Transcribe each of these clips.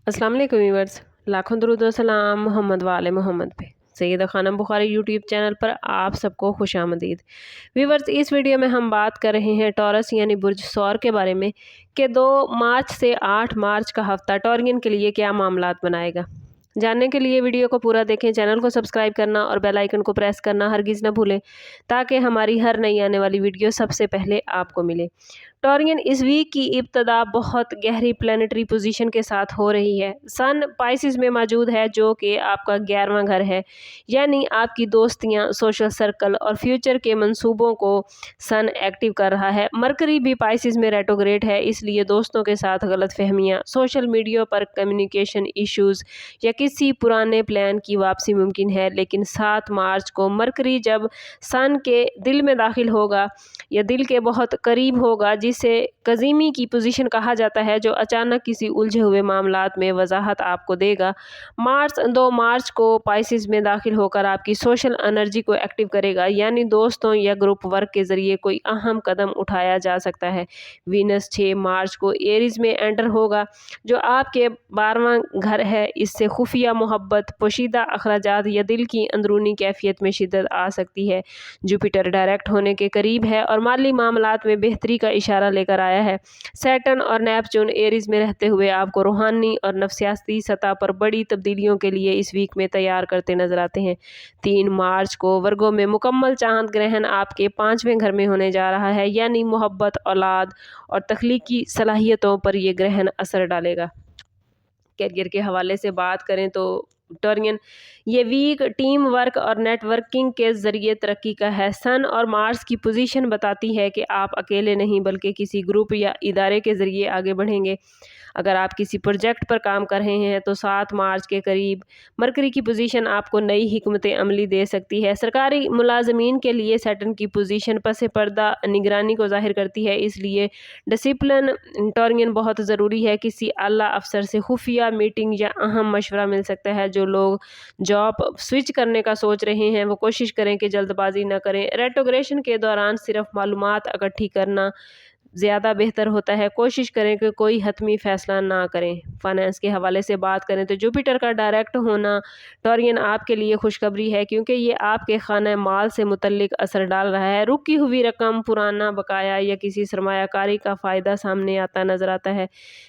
अस्सलाम वालेकुम व्यूअर्स, लाखों दरूद व सलाम मोहम्मद वाले मोहम्मद पे। सैयदा खानम बुखारी यूट्यूब चैनल पर आप सबको खुशामदीद। व्यूअर्स, इस वीडियो में हम बात कर रहे हैं टॉरस यानी बुर्ज सौर के बारे में कि 2 मार्च से 8 मार्च का हफ्ता टॉरियन के लिए क्या मामलात बनाएगा। जानने के लिए वीडियो को पूरा देखें, चैनल को सब्सक्राइब करना और बेल आइकन को प्रेस करना हरगिज़ न भूलें ताकि हमारी हर नई आने वाली वीडियो सबसे पहले आपको मिले। टॉरियन इस वीक की इब्तदा बहुत गहरी प्लानिटरी पोजीशन के साथ हो रही है। सन पाइसिस में मौजूद है जो कि आपका 11वां घर है, यानी आपकी दोस्तियां, सोशल सर्कल और फ्यूचर के मंसूबों को सन एक्टिव कर रहा है। मरकरी भी पाइसिस में रेट्रोग्रेड है, इसलिए दोस्तों के साथ गलत फहमियाँ, सोशल मीडिया पर कम्युनिकेशन इश्यूज़ या किसी पुराने प्लान की वापसी मुमकिन है। लेकिन 7 मार्च को मरकरी जब सन के दिल में दाखिल होगा या दिल के बहुत करीब होगा, जिसे कज़ीमी की पोजीशन कहा जाता है, जो अचानक किसी उलझे हुए मामलात में वजाहत आपको देगा। 2 मार्च को पाइसिस में दाखिल होकर आपकी सोशल एनर्जी को एक्टिव करेगा, यानी दोस्तों या ग्रुप वर्क के ज़रिए कोई अहम कदम उठाया जा सकता है। वीनस 6 मार्च को एरीज में एंटर होगा, जो आपके 12वां घर है। इससे खुफिया मोहब्बत, पोशीदा अखराजात या दिल की अंदरूनी कैफियत में शिद्दत आ सकती है। जुपिटर डायरेक्ट होने के करीब है और माली मामलात में बेहतरी का इशारा लेकर आया है। सैटर्न और नेपच्यून एरीज में रहते हुए आपको रूहानी और नफसियाती सतह पर बड़ी तब्दीलियों के लिए इस वीक में तैयार करते नजर आते हैं। 3 मार्च को वर्गो में मुकम्मल चांद ग्रहण आपके 5वें घर में होने जा रहा है, यानी मोहब्बत, औलाद और तख्लीकी सलाहियतों पर यह ग्रहण असर डालेगा। कैरियर के हवाले से बात करें तो टॉरियन ये वीक टीम वर्क और नेटवर्किंग के ज़रिए तरक्की का है। सन और मार्स की पोजीशन बताती है कि आप अकेले नहीं बल्कि किसी ग्रुप या इदारे के ज़रिए आगे बढ़ेंगे। अगर आप किसी प्रोजेक्ट पर काम कर रहे हैं तो 7 मार्च के करीब मरकरी की पोजीशन आपको नई हिकमत अमली दे सकती है। सरकारी मुलाजमीन के लिए सैटर्न की पोजीशन पस पर्दा निगरानी को जाहिर करती है, इसलिए डिसिप्लिन टॉरियन बहुत ज़रूरी है। किसी आला अफसर से खुफिया मीटिंग या अहम मशवरा मिल सकता है। जो लोग जॉब स्विच करने का सोच रहे हैं वो कोशिश करें कि जल्दबाजी न करें। रेट्रोग्रेशन के दौरान सिर्फ मालूमात इकट्ठी करना ज़्यादा बेहतर होता है। कोशिश करें कि कोई हतमी फ़ैसला ना करें। फाइनेंस के हवाले से बात करें तो जुपिटर का डायरेक्ट होना टॉरियन आपके लिए खुशखबरी है, क्योंकि ये आपके खाना माल से मुतल्लिक असर डाल रहा है। रुकी हुई रकम, पुराना बकाया या किसी सरमायाकारी का फ़ायदा सामने आता नज़र आता है।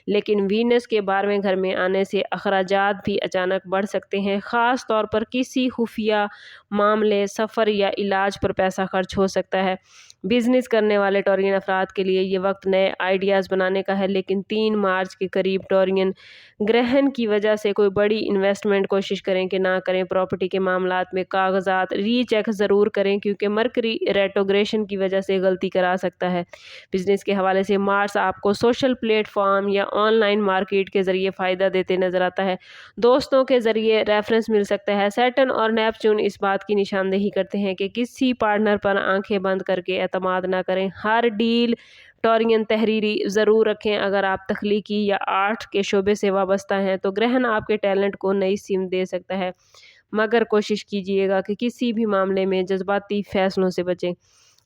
लेकिन वीनस के 12वें घर में आने से अखराजात भी अचानक बढ़ सकते हैं। ख़ास तौर पर किसी खुफिया मामले, सफ़र या इलाज पर पैसा खर्च हो सकता है। बिजनेस करने वाले टॉरियन अफराद के लिए ये वक्त नए आइडियाज़ बनाने का है। लेकिन 3 मार्च के करीब टॉरियन ग्रहण की वजह से कोई बड़ी इन्वेस्टमेंट कोशिश करें कि ना करें। प्रॉपर्टी के मामलात में कागजात रीचेक ज़रूर करें, क्योंकि मरकरी रेट्रोग्रेशन की वजह से गलती करा सकता है। बिजनेस के हवाले से मार्च आपको सोशल प्लेटफॉर्म या ऑनलाइन मार्केट के ज़रिए फ़ायदा देते नज़र आता है। दोस्तों के ज़रिए रेफरेंस मिल सकता है। सैटर्न और नेपच्यून इस बात की निशानदेही करते हैं कि किसी पार्टनर पर आंखें बंद करके एतमाद ना करें। हर डील टॉरियन तहरीरी ज़रूर रखें। अगर आप तख्लीकी या आर्ट के शोबे से वाबस्ता हैं तो ग्रहण आपके टैलेंट को नई सिम दे सकता है, मगर कोशिश कीजिएगा कि किसी भी मामले में जज्बाती फ़ैसलों से बचें।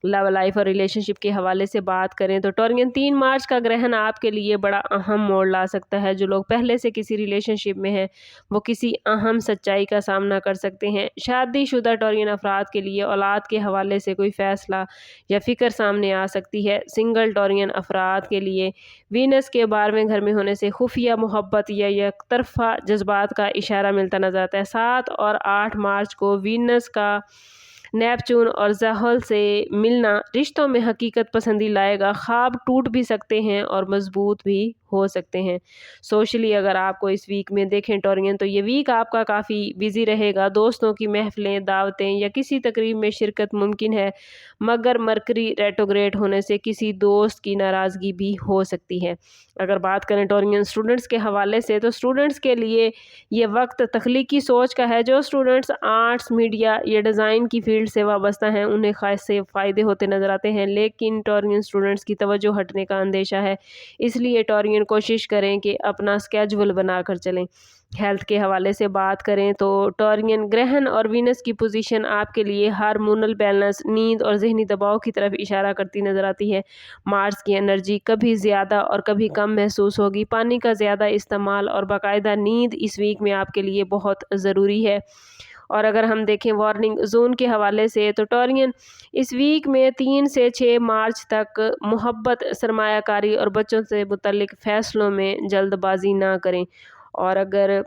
लव लाइफ और रिलेशनशिप के हवाले से बात करें तो टॉरियन 3 मार्च का ग्रहण आपके लिए बड़ा अहम मोड़ ला सकता है। जो लोग पहले से किसी रिलेशनशिप में हैं वो किसी अहम सच्चाई का सामना कर सकते हैं। शादीशुदा टॉरियन अफराद के लिए औलाद के हवाले से कोई फ़ैसला या फ़िक्र सामने आ सकती है। सिंगल टॉरियन अफराद के लिए वीनस के 12वें घर में होने से खुफिया मोहब्बत या एकतरफा जज्बात का इशारा मिलता नजर आता है। 7 और 8 मार्च को वीनस का नेपच्यून और ज़हल से मिलना रिश्तों में हकीकत पसंदी लाएगा। ख्वाब टूट भी सकते हैं और मजबूत भी हो सकते हैं। सोशली अगर आपको इस वीक में देखें टॉरियन, तो ये वीक आपका काफ़ी बिजी रहेगा। दोस्तों की महफिलें, दावतें या किसी तकरीब में शिरकत मुमकिन है, मगर मरकरी रेट्रोग्रेड होने से किसी दोस्त की नाराज़गी भी हो सकती है। अगर बात करें टॉरियन स्टूडेंट्स के हवाले से, तो स्टूडेंट्स के लिए ये वक्त तख्लीकी सोच का है। जो स्टूडेंट्स आर्ट्स, मीडिया या डिज़ाइन की फील्ड से वाबस्ता हैं उन्हें खास से फ़ायदे होते नज़र आते हैं। लेकिन टॉरियन स्टूडेंट्स की तवज्जो हटने का अंदेशा है, इसलिए टॉरियन टॉरियन कोशिश करें कि अपना स्केड्यूल बना कर चलें। हेल्थ के हवाले से बात करें तो टॉरियन ग्रहण और वीनस की पोजीशन आपके लिए हार्मोनल बैलेंस, नींद और जहनी दबाव की तरफ इशारा करती नज़र आती है। मार्स की एनर्जी कभी ज़्यादा और कभी कम महसूस होगी। पानी का ज़्यादा इस्तेमाल और बाकायदा नींद इस वीक में आपके लिए बहुत ज़रूरी है। और अगर हम देखें वार्निंग जोन के हवाले से तो टॉरियन इस वीक में 3 से 6 मार्च तक मोहब्बत, सरमायाकारी और बच्चों से मुतल्लिक फ़ैसलों में जल्दबाजी ना करें। और अगर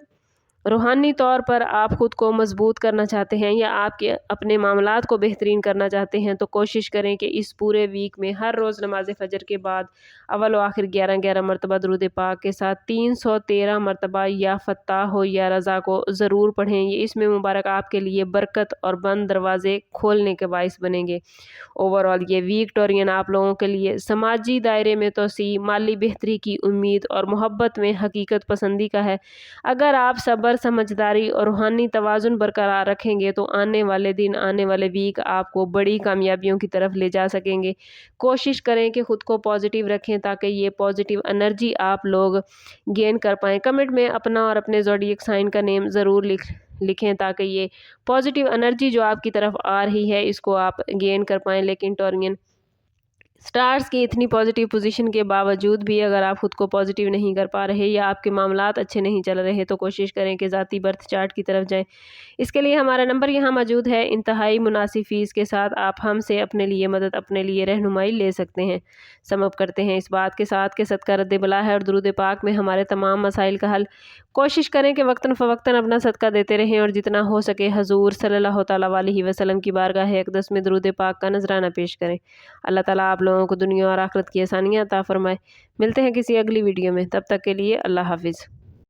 रूहानी तौर पर आप ख़ुद को मजबूत करना चाहते हैं या आपके अपने मामलात को बेहतरीन करना चाहते हैं तो कोशिश करें कि इस पूरे वीक में हर रोज़ नमाज फ़जर के बाद अव्वल व आखिर 11-11 मरतबा दुरूद पाक के साथ 313 मरतबा या फ़त्ताह हो या रज़ा को ज़रूर पढ़ें। ये इसमें मुबारक आपके लिए बरकत और बंद दरवाज़े खोलने के बाइस बनेंगे। ओवरऑल ये वीक टॉरियन आप लोगों के लिए समाजी दायरे में तोसी, माली बेहतरी की उम्मीद और मोहब्बत में हकीकत पसंदी का है। अगर आप सब्र, समझदारी और रूहानी तवाज़ुन बरकरार रखेंगे तो आने वाले दिन, आने वाले वीक आपको बड़ी कामयाबियों की तरफ ले जा सकेंगे। कोशिश करें कि ख़ुद को पॉजिटिव रखें ताकि ये पॉजिटिव एनर्जी आप लोग गेन कर पाएँ। कमेंट में अपना और अपने ज़ोडिएक साइन का नेम ज़रूर लिखें ताकि ये पॉजिटिव एनर्जी जो आपकी तरफ आ रही है इसको आप गेन कर पाएँ। लेकिन टॉरियन स्टार्स की इतनी पॉजिटिव पोजीशन के बावजूद भी अगर आप ख़ुद को पॉजिटिव नहीं कर पा रहे या आपके मामलात अच्छे नहीं चल रहे तो कोशिश करें कि ज़ाती बर्थ चार्ट की तरफ जाएं। इसके लिए हमारा नंबर यहाँ मौजूद है। इंतहाई मुनासिब फ़ीस के साथ आप हमसे अपने लिए मदद, अपने लिए रहनुमाई ले सकते हैं। समअप करते हैं इस बात के साथ कि सदका रद्द बला है और दुरूद पाक में हमारे तमाम मसाइल का हल। कोशिश करें कि वक्तन फ़वक्तन अपना सदका देते रहें और जितना हो सके हजूर सल्लल्लाहु तआला अलैहि वसल्लम की बारगाह अक़दस में दुरूद पाक का नजराना पेश करें। अल्लाह ताला आप लोगों को दुनिया और आखिरत की आसानियाँ अता फरमाए। मिलते हैं किसी अगली वीडियो में, तब तक के लिए अल्लाह हाफिज़।